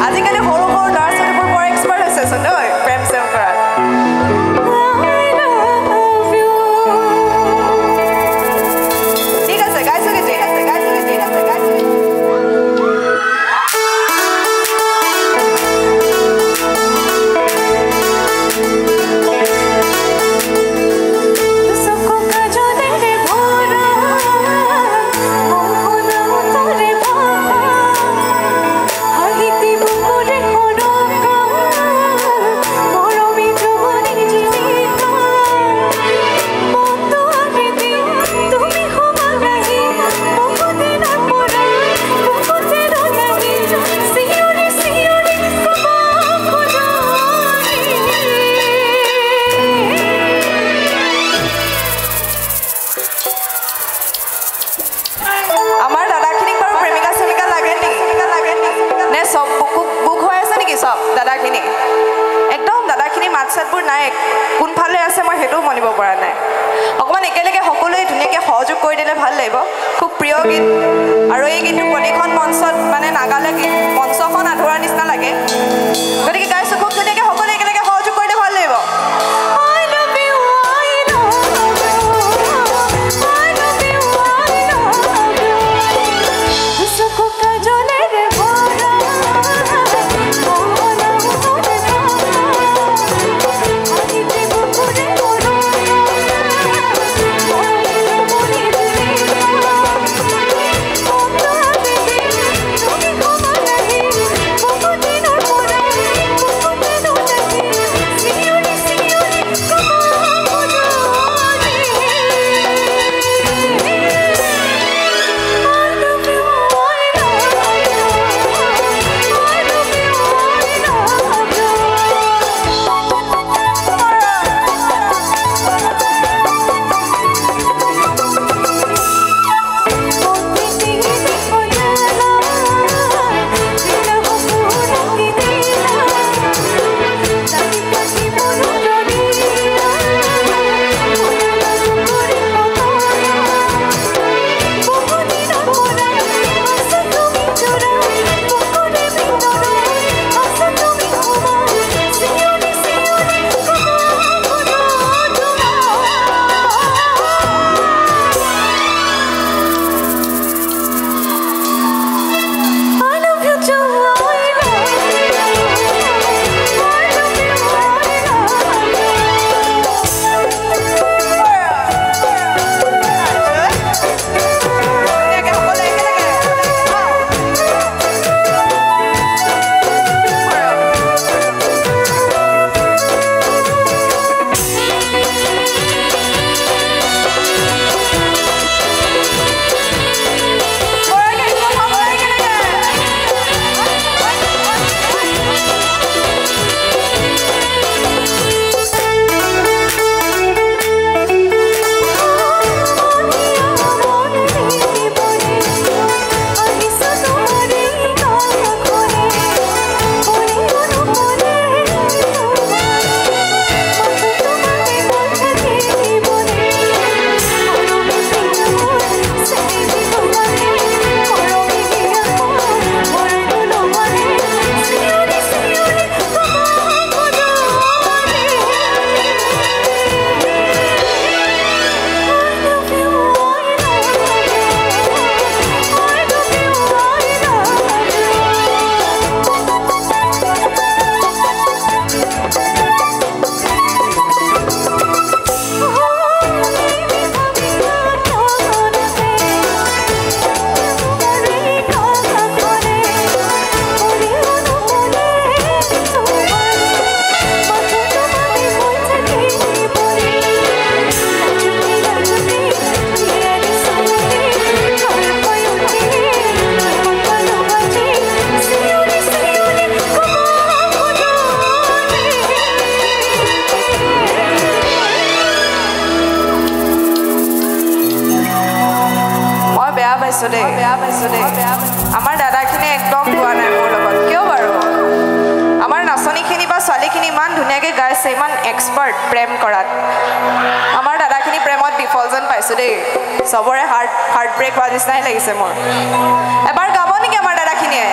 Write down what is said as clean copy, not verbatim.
আজিকালি সৰু সৰু ল'ৰা ছোৱালীবোৰ বৰ এক্সপাৰ্ট হৈছেচোন দেই প্ৰেম চেম কৰাত ঠিক আছে গাইছো দাদাখিনি একদম দাদাখিনি মাতছাতবোৰ নাই কোনফালে আছে মই হেতু মনিব পৰা নাই অকমান একেলগে সকলোৱে ধুনীয়াকৈ সহযোগ কৰি দিলে ভাল লাগিব খুব প্ৰিয় গীত আৰু এই গীতটো প্ৰতিখন মঞ্চত মানে নাগালে মঞ্চখন আধৰুৱা নিচিনা লাগে গতিকে গাইছো খুব ধুনীয়াকৈ সকলোৱে একেলগে সহযোগ কৰিলে ভাল লাগিব আমাৰ দাদাখিনি একদম গোৱা নাই মোৰ লগত কিয় বাৰু আমাৰ নাচনীখিনি বা ছোৱালীখিনি ইমান ধুনীয়াকৈ গাইছে ইমান এক্সপাৰ্ট প্ৰেম কৰাত আমাৰ দাদাখিনি প্ৰেমত বিফল যেন পাইছোঁ দেই চবৰে হাৰ্ট ব্ৰেক হোৱা নিচিনাই লাগিছে মোৰ এবাৰ গাব নেকি আমাৰ দাদাখিনিয়ে